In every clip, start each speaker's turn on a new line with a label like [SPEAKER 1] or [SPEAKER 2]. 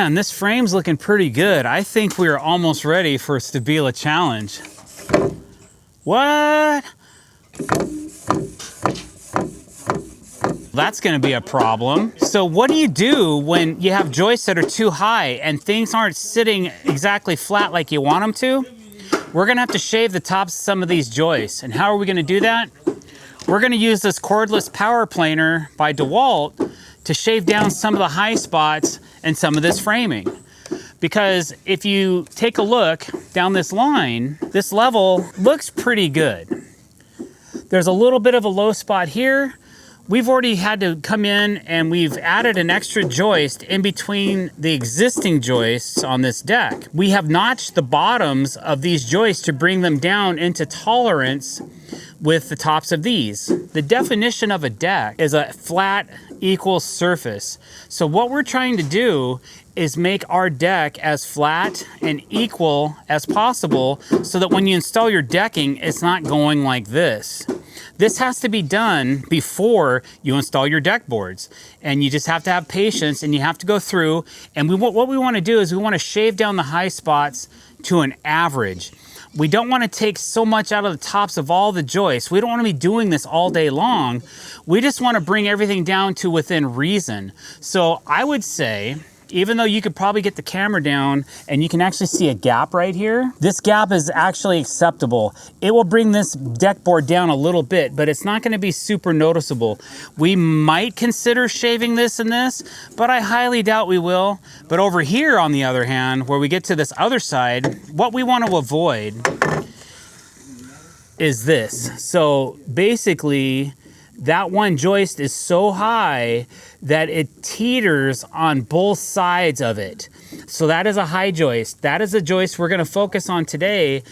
[SPEAKER 1] Man, this frame's looking pretty good. I think we're almost ready for a Stabila challenge. What? That's gonna be a problem. So what do you do when you have joists that are too high and things aren't sitting exactly flat like you want them to? We're gonna have to shave the tops of some of these joists. And how are we gonna do that? We're gonna use this cordless power planer by DeWalt to shave down some of the high spots and some of this framing. Because if you take a look down this line, this level looks pretty good. There's a little bit of a low spot here. We've already had to come in and we've added an extra joist in between the existing joists on this deck. We have notched the bottoms of these joists to bring them down into tolerance with the tops of these. The definition of a deck is a flat, equal surface. So what we're trying to do is make our deck as flat and equal as possible so that when you install your decking, it's not going like this. This has to be done before you install your deck boards. And you just have to have patience and you have to go through. And what we want to do is we want to shave down the high spots to an average. We don't want to take so much out of the tops of all the joists. We don't want to be doing this all day long. We just want to bring everything down to within reason. So I would say, even though you could probably get the camera down and you can actually see a gap right here, this gap is actually acceptable. It will bring this deck board down a little bit, but it's not going to be super noticeable. We might consider shaving this and this, but I highly doubt we will. But over here, on the other hand, where we get to this other side, what we want to avoid is this. So basically, that one joist is so high that it teeters on both sides of it. So that is a high joist. That is a joist we're gonna focus on today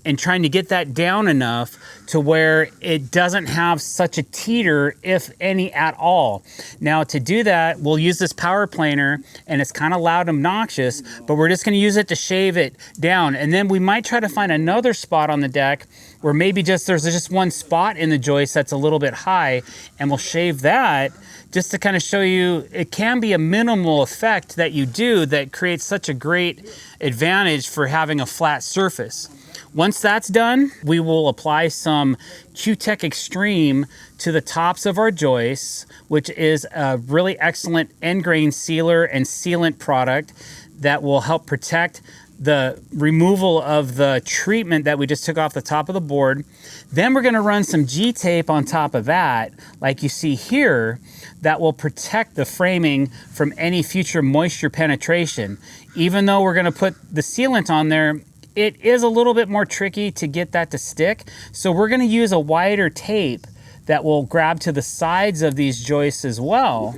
[SPEAKER 1] and trying to get that down enough to where it doesn't have such a teeter, if any at all. Now to do that, we'll use this power planer and it's kind of loud and obnoxious, but we're just gonna use it to shave it down. And then we might try to find another spot on the deck where maybe there's just one spot in the joist that's a little bit high, and we'll shave that just to kind of show you it can be a minimal effect that you do that creates such a great advantage for having a flat surface. Once that's done, we will apply some Q-Tech Extreme to the tops of our joists, which is a really excellent end grain sealer and sealant product that will help protect the removal of the treatment that we just took off the top of the board. Then we're gonna run some G-tape on top of that, like you see here, that will protect the framing from any future moisture penetration. Even though we're gonna put the sealant on there, it is a little bit more tricky to get that to stick. So we're gonna use a wider tape that will grab to the sides of these joists as well,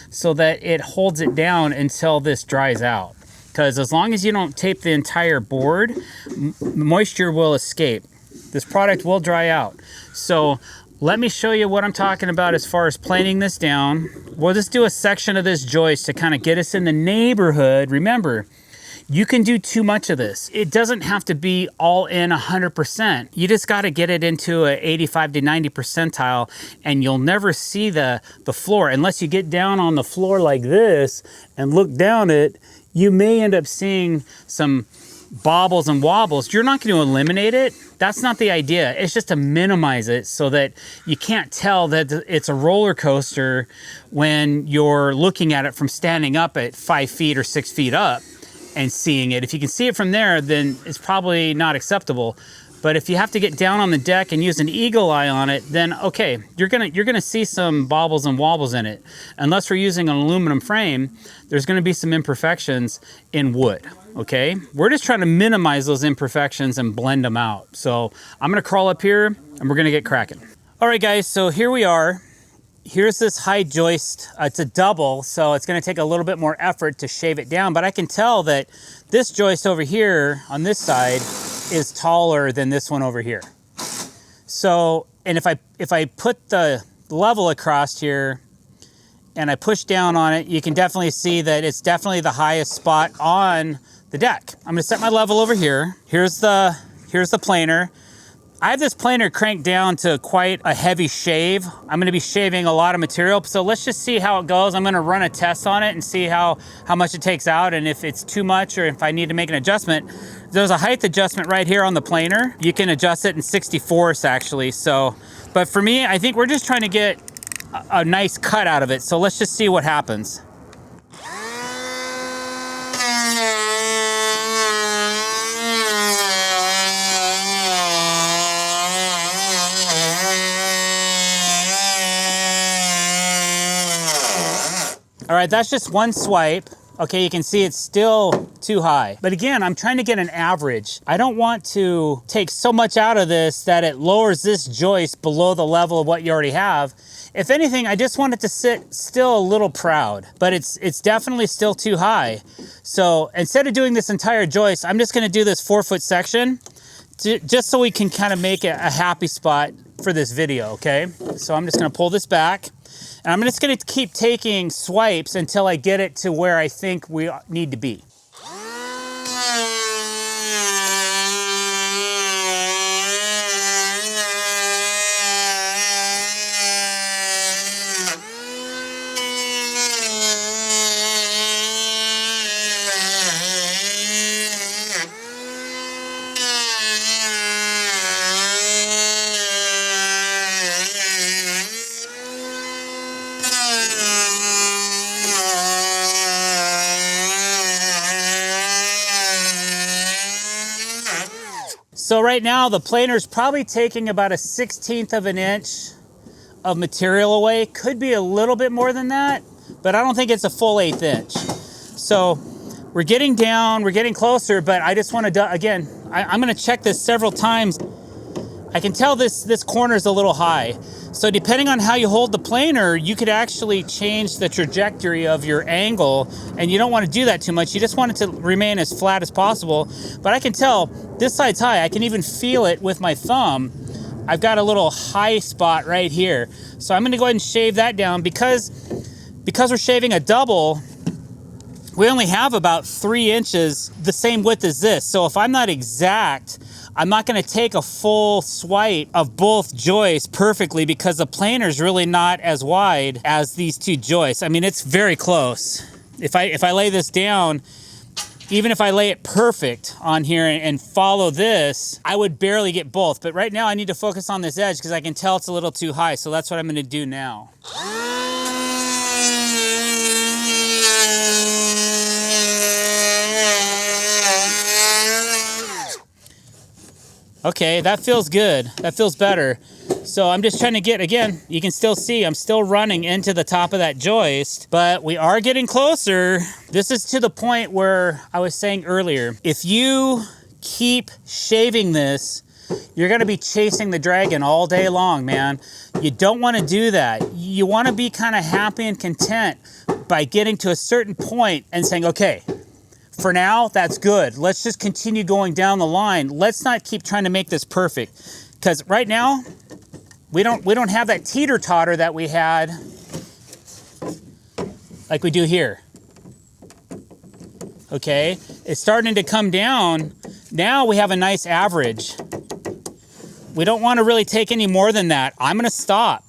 [SPEAKER 1] so that it holds it down until this dries out. Because as long as you don't tape the entire board, moisture will escape. This product will dry out. So let me show you what I'm talking about as far as planing this down. We'll just do a section of this joist to kind of get us in the neighborhood. Remember, you can do too much of this. It doesn't have to be all in 100%. You just got to get it into a 85 to 90 percentile, and you'll never see the floor unless you get down on the floor like this and look down it. You may end up seeing some bobbles and wobbles. You're not going to eliminate it. That's not the idea. It's just to minimize it so that you can't tell that it's a roller coaster when you're looking at it from standing up at 5 feet or 6 feet up and seeing it. If you can see it from there, then it's probably not acceptable. But if you have to get down on the deck and use an eagle eye on it, then okay, you're gonna see some bobbles and wobbles in it. Unless we're using an aluminum frame, there's gonna be some imperfections in wood, okay? We're just trying to minimize those imperfections and blend them out. So I'm gonna crawl up here and we're gonna get cracking. All right guys, so here we are. Here's this high joist. It's a double, so it's gonna take a little bit more effort to shave it down, but I can tell that this joist over here on this side is taller than this one over here. So, and if I put the level across here and I push down on it, you can definitely see that it's definitely the highest spot on the deck. I'm gonna set my level over here. Here's the planer. I have this planer cranked down to quite a heavy shave. I'm gonna be shaving a lot of material, so let's just see how it goes. I'm gonna run a test on it and see how much it takes out, and if it's too much or if I need to make an adjustment. There's a height adjustment right here on the planer. You can adjust it in 64ths actually, so. But for me, I think we're just trying to get a nice cut out of it, so let's just see what happens. All right, that's just one swipe. Okay, you can see it's still too high. But again, I'm trying to get an average. I don't want to take so much out of this that it lowers this joist below the level of what you already have. If anything, I just want it to sit still a little proud, but it's definitely still too high. So instead of doing this entire joist, I'm just gonna do this 4-foot section just so we can kind of make it a happy spot for this video, okay? So I'm just gonna pull this back. And I'm just gonna keep taking swipes until I get it to where I think we need to be. So right now the planer's probably taking about 1/16 of an inch of material away. Could be a little bit more than that, but I don't think it's a full 1/8 inch. So we're getting down, we're getting closer, but I just want to, again, I'm gonna check this several times. I can tell this corner is a little high. So depending on how you hold the planer, you could actually change the trajectory of your angle, and you don't want to do that too much. You just want it to remain as flat as possible. But I can tell this side's high. I can even feel it with my thumb. I've got a little high spot right here. So I'm gonna go ahead and shave that down because we're shaving a double. We only have about 3 inches the same width as this. So if I'm not exact, I'm not gonna take a full swipe of both joists perfectly because the planer's really not as wide as these two joists. I mean, it's very close. If I lay this down, even if I lay it perfect on here and follow this, I would barely get both. But right now I need to focus on this edge because I can tell it's a little too high. So that's what I'm gonna do now. Okay, that feels good. That feels better. So I'm just trying to get, again, you can still see I'm still running into the top of that joist, but we are getting closer. This is to the point where I was saying earlier, if you keep shaving this, you're gonna be chasing the dragon all day long, man. You don't wanna do that. You wanna be kind of happy and content by getting to a certain point and saying, okay, for now, that's good. Let's just continue going down the line. Let's not keep trying to make this perfect. Because right now, we don't have that teeter-totter that we had like we do here. Okay, it's starting to come down. Now we have a nice average. We don't want to really take any more than that. I'm gonna stop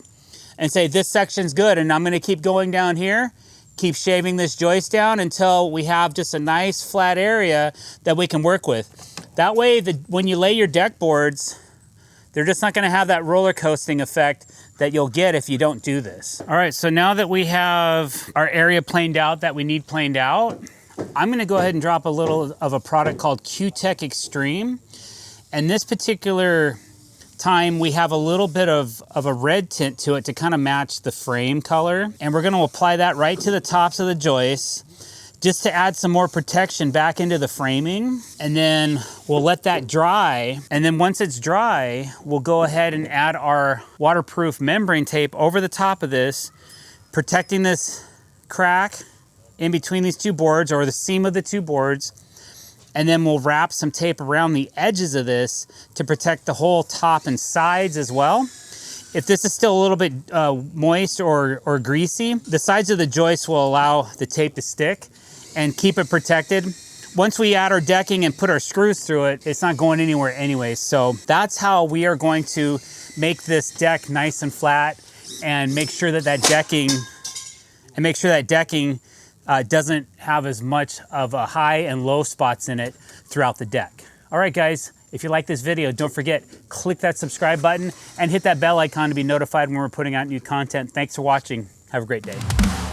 [SPEAKER 1] and say this section's good, and I'm gonna keep going down here. Keep shaving this joist down until we have just a nice flat area that we can work with. That way, when you lay your deck boards, they're just not gonna have that roller coasting effect that you'll get if you don't do this. All right, so now that we have our area planed out that we need planed out, I'm gonna go ahead and drop a little of a product called Q-Tech Extreme. And this particular time we have a little bit of a red tint to it to kind of match the frame color, and we're going to apply that right to the tops of the joists just to add some more protection back into the framing. And then we'll let that dry, and then once it's dry, we'll go ahead and add our waterproof membrane tape over the top of this, protecting this crack in between these two boards, or the seam of the two boards. And then we'll wrap some tape around the edges of this to protect the whole top and sides as well. If this is still a little bit moist or greasy, the sides of the joist will allow the tape to stick and keep it protected. once we add our decking and put our screws through it, it's not going anywhere anyway. So that's how we are going to make this deck nice and flat, and make sure that decking doesn't have as much of a high and low spots in it throughout the deck. All right, guys, if you like this video, don't forget, click that subscribe button and hit that bell icon to be notified when we're putting out new content. Thanks for watching. Have a great day.